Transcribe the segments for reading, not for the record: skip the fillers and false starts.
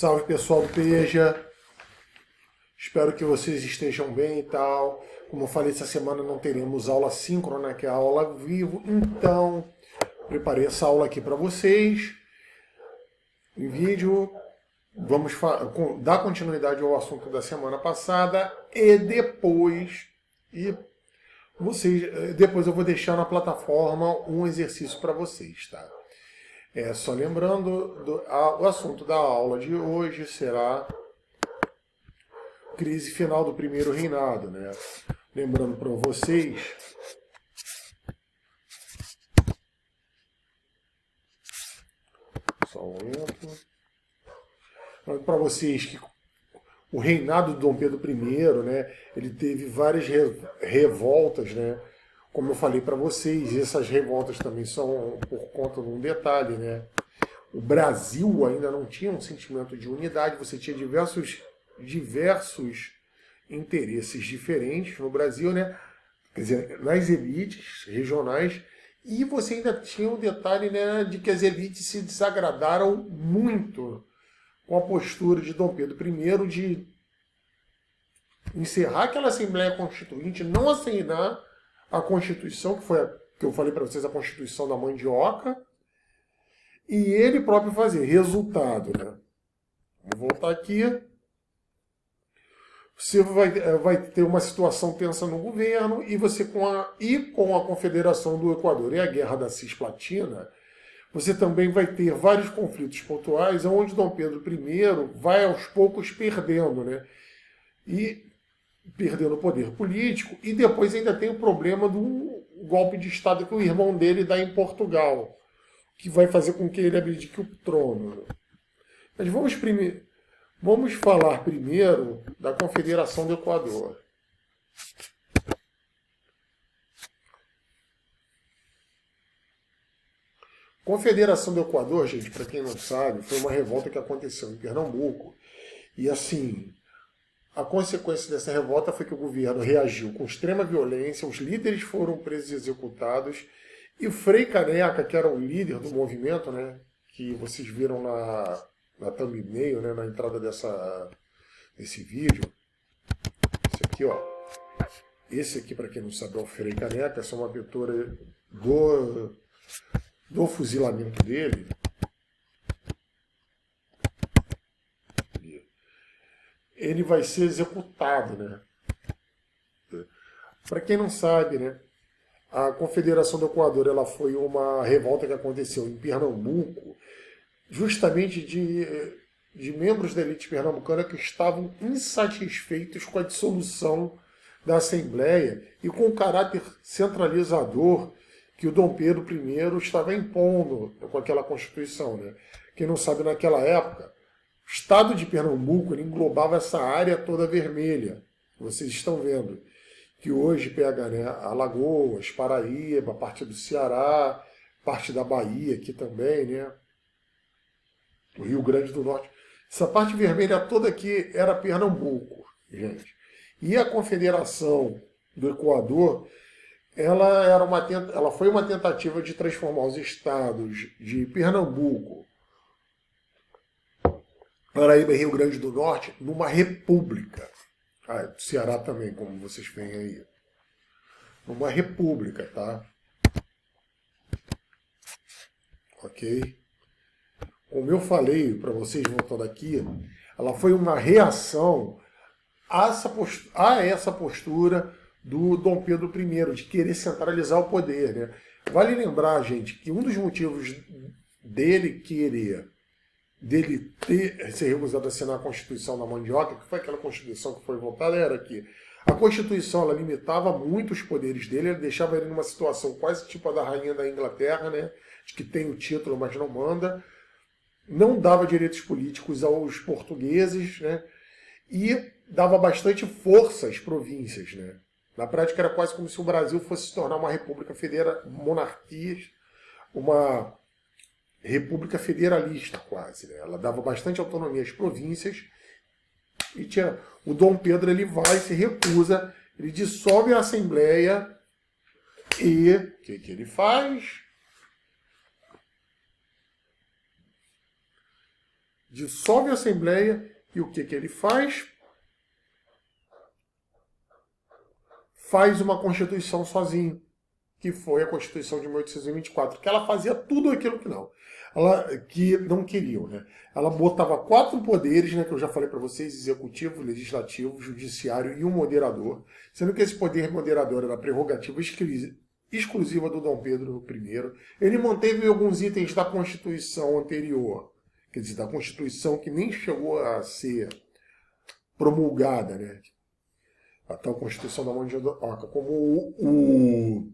Salve pessoal do Peja, espero que vocês estejam bem e tal. Como eu falei, essa semana não teremos aula síncrona, que é a aula ao vivo, então preparei essa aula aqui para vocês em vídeo. Vamos dar continuidade ao assunto da semana passada e depois eu vou deixar na plataforma um exercício para vocês, tá? Só lembrando, o assunto da aula de hoje será crise final do primeiro reinado, né? Lembrando para vocês para vocês que o reinado de Dom Pedro I, né, ele teve várias revoltas, né? Como eu falei para vocês, essas revoltas também são por conta de um detalhe, né? O Brasil ainda não tinha um sentimento de unidade, você tinha diversos interesses diferentes no Brasil, né? Quer dizer, nas elites regionais, e você ainda tinha o detalhe, né, de que as elites se desagradaram muito com a postura de Dom Pedro I de encerrar aquela Assembleia Constituinte, não assinar a Constituição, que foi que eu falei para vocês, a Constituição da Mandioca, e ele próprio fazer. Resultado, né? Vou voltar aqui. Você vai ter uma situação tensa no governo, e você com a Confederação do Equador e a Guerra da Cisplatina, você também vai ter vários conflitos pontuais, onde Dom Pedro I vai aos poucos perdendo, né? E perdendo o poder político, e depois ainda tem o problema do golpe de Estado que o irmão dele dá em Portugal, que vai fazer com que ele abdique o trono. Mas vamos falar primeiro da Confederação do Equador. Confederação do Equador, gente, para quem não sabe, foi uma revolta que aconteceu em Pernambuco. E assim, a consequência dessa revolta foi que o governo reagiu com extrema violência, os líderes foram presos e executados, e o Frei Caneca, que era o líder do movimento, né, que vocês viram na thumbnail, né, na entrada desse vídeo, esse aqui, para quem não sabe, é o Frei Caneca, essa é uma pintura do fuzilamento dele. Ele vai ser executado, né? Para quem não sabe, né, a Confederação do Equador, ela foi uma revolta que aconteceu em Pernambuco, justamente de membros da elite pernambucana que estavam insatisfeitos com a dissolução da Assembleia e com o caráter centralizador que o Dom Pedro I estava impondo com aquela Constituição, né? Quem não sabe, naquela época, o estado de Pernambuco ele englobava essa área toda vermelha. Vocês estão vendo que hoje pega, né, Alagoas, Paraíba, parte do Ceará, parte da Bahia aqui também, né, o Rio Grande do Norte. Essa parte vermelha toda aqui era Pernambuco, gente. E a Confederação do Equador, ela foi uma tentativa de transformar os estados de Pernambuco, Paraíba e Rio Grande do Norte numa república. Ceará também, como vocês veem aí. Numa república, tá? Ok? Como eu falei para vocês, voltando aqui, ela foi uma reação a essa postura do Dom Pedro I, de querer centralizar o poder, né? Vale lembrar, gente, que um dos motivos dele ter se recusado a assinar a Constituição da Mandioca, que foi aquela Constituição que foi votada, era que a Constituição ela limitava muito os poderes dele, ela deixava ele numa situação quase tipo a da rainha da Inglaterra, né, de que tem o título, mas não manda, não dava direitos políticos aos portugueses, né, e dava bastante força às províncias, né. Na prática era quase como se o Brasil fosse se tornar uma república uma república federalista quase, né? Ela dava bastante autonomia às províncias e o Dom Pedro ele vai, se recusa, ele dissolve a Assembleia e o que ele faz? dissolve a Assembleia e o que ele faz? Faz uma Constituição sozinho, que foi a Constituição de 1824, que ela fazia tudo aquilo que não queriam, né? Ela botava 4 poderes, né, que eu já falei para vocês, executivo, legislativo, judiciário e um moderador, sendo que esse poder moderador era prerrogativa exclusiva do Dom Pedro I. Ele manteve alguns itens da Constituição anterior, quer dizer, da Constituição que nem chegou a ser promulgada, né? A tal Constituição da Mandioca, como o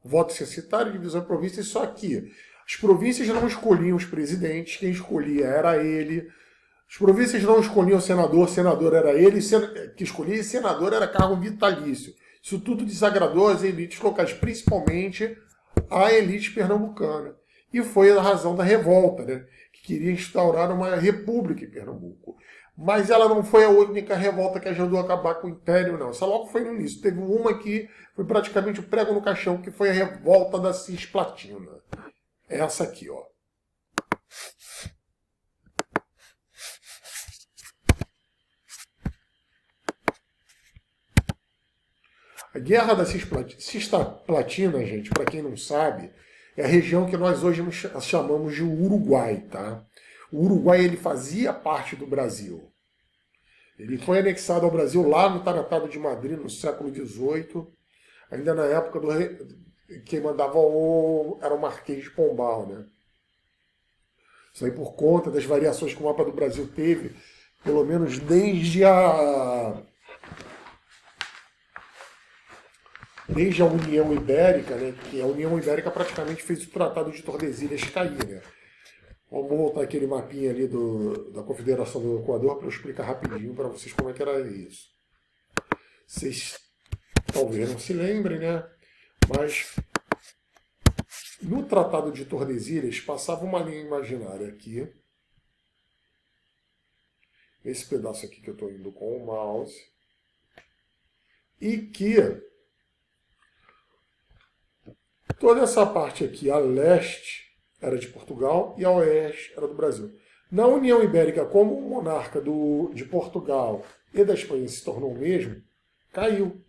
voto censitário, divisão de províncias, só que as províncias não escolhiam os presidentes, quem escolhia era ele. As províncias não escolhiam senador era ele que escolhia, e senador era cargo vitalício. Isso tudo desagradou às elites locais, principalmente a elite pernambucana. E foi a razão da revolta, né? Que queria instaurar uma república em Pernambuco. Mas ela não foi a única revolta que ajudou a acabar com o Império, não. Essa logo foi no início. Teve uma que foi praticamente o prego no caixão, que foi a revolta da Cisplatina. Essa aqui, ó. A Guerra da Cisplatina, gente, para quem não sabe, é a região que nós hoje chamamos de Uruguai, tá? O Uruguai, ele fazia parte do Brasil. Ele foi anexado ao Brasil lá no Tratado de Madrid, no século XVIII, ainda na época do rei, quem mandava era o Marquês de Pombal, né? Isso aí por conta das variações que o mapa do Brasil teve, pelo menos desde a União Ibérica, né? Que a União Ibérica praticamente fez o Tratado de Tordesilhas cair, né? Vamos voltar aquele mapinha ali da Confederação do Equador para eu explicar rapidinho para vocês como é que era isso. Vocês talvez não se lembrem, né? Mas no Tratado de Tordesilhas passava uma linha imaginária aqui. Esse pedaço aqui que eu estou indo com o mouse. E que toda essa parte aqui a leste era de Portugal e a oeste era do Brasil. Na União Ibérica, como o monarca de Portugal e da Espanha se tornou o mesmo, caiu.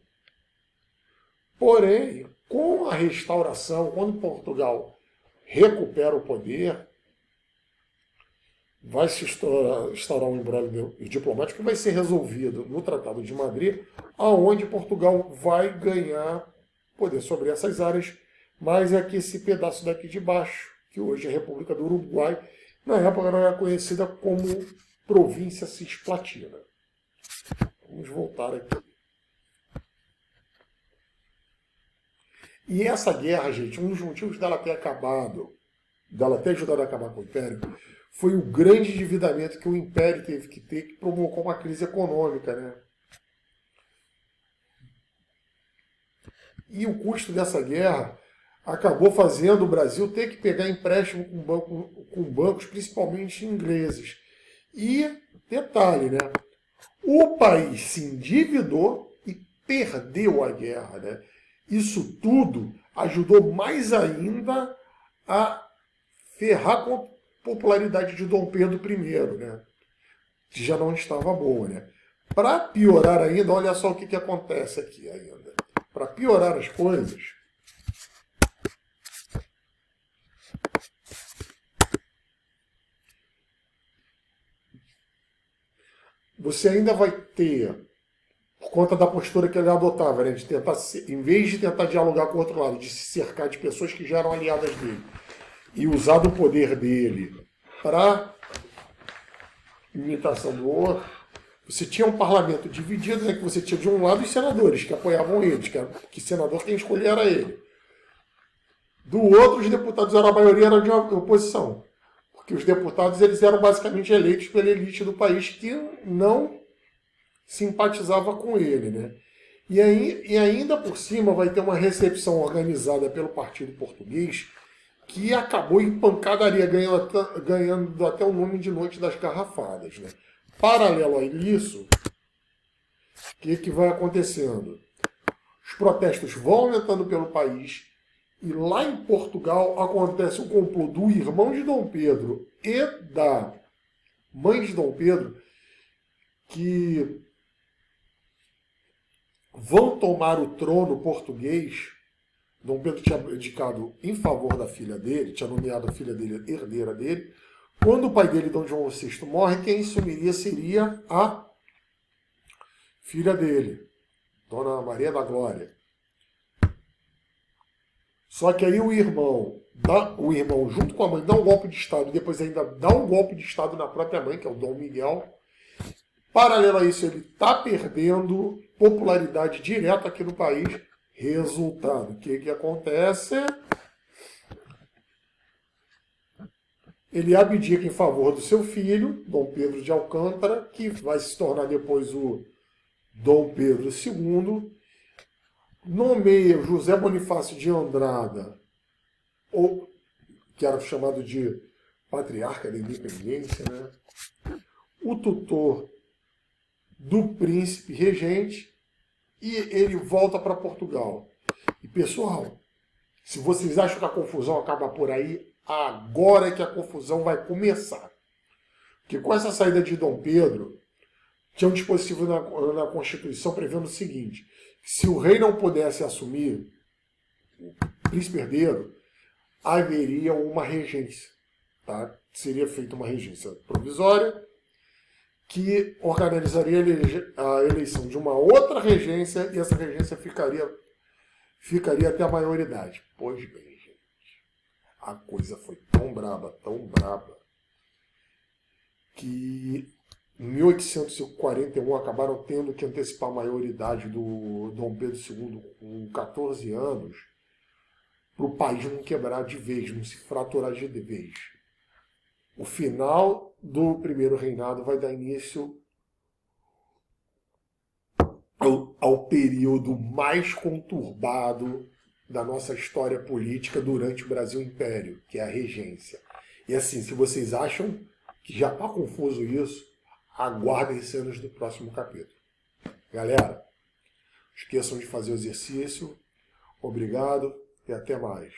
Porém, com a restauração, quando Portugal recupera o poder, vai se instaurar um imbróglio diplomático que vai ser resolvido no Tratado de Madrid, aonde Portugal vai ganhar poder sobre essas áreas, mas é que esse pedaço daqui de baixo, que hoje é a República do Uruguai, na época era conhecida como Província Cisplatina. Vamos voltar aqui. E essa guerra, gente, um dos motivos dela ter acabado, dela ter ajudado a acabar com o Império, foi o grande endividamento que o Império teve que ter, que provocou uma crise econômica, né? E o custo dessa guerra acabou fazendo o Brasil ter que pegar empréstimo com bancos, principalmente ingleses. E, detalhe, né? O país se endividou e perdeu a guerra, né? Isso tudo ajudou mais ainda a ferrar com a popularidade de Dom Pedro I, né? Que já não estava boa, né? Para piorar ainda, olha só o que acontece aqui ainda. Para piorar as coisas, você ainda vai ter, por conta da postura que ele adotava, né, de tentar, em vez de tentar dialogar com o outro lado, de se cercar de pessoas que já eram aliadas dele, e usar do poder dele para imitação do outro, você tinha um parlamento dividido, né, que você tinha de um lado os senadores, que apoiavam eles, que senador quem escolhia era ele. Do outro, os deputados, a maioria eram de oposição. Porque os deputados eles eram basicamente eleitos pela elite do país que não simpatizava com ele, né? E ainda por cima vai ter uma recepção organizada pelo Partido Português que acabou em pancadaria, ganhando até o nome de Noite das Garrafadas, né? Paralelo a isso, o que vai acontecendo? Os protestos vão aumentando pelo país e lá em Portugal acontece o complô do irmão de Dom Pedro e da mãe de Dom Pedro, que vão tomar o trono português. Dom Pedro tinha abdicado em favor da filha dele, tinha nomeado a filha dele herdeira dele. Quando o pai dele, Dom João VI, morre, quem assumiria seria a filha dele, Dona Maria da Glória. Só que aí o irmão junto com a mãe, dá um golpe de Estado e depois ainda dá um golpe de Estado na própria mãe, que é o Dom Miguel. Paralelo a isso, ele está perdendo popularidade direta aqui no país. Resultado, o que acontece? Ele abdica em favor do seu filho, Dom Pedro de Alcântara, que vai se tornar depois o Dom Pedro II, nomeia José Bonifácio de Andrada, ou que era chamado de Patriarca da Independência, né? O tutor do príncipe regente, e ele volta para Portugal. E pessoal, se vocês acham que a confusão acaba por aí, agora é que a confusão vai começar. Porque com essa saída de Dom Pedro, tinha um dispositivo na Constituição prevendo o seguinte: se o rei não pudesse assumir o príncipe herdeiro, haveria uma regência. Tá? Seria feita uma regência provisória que organizaria a eleição de uma outra regência e essa regência ficaria até a maioridade. Pois bem, gente, a coisa foi tão braba, que em 1841 acabaram tendo que antecipar a maioridade do Dom Pedro II com 14 anos para o país não quebrar de vez, não se fraturar de vez. O final do primeiro reinado vai dar início ao período mais conturbado da nossa história política durante o Brasil Império, que é a regência. E assim, se vocês acham que já está confuso isso, aguardem cenas do próximo capítulo. Galera, não esqueçam de fazer o exercício. Obrigado e até mais.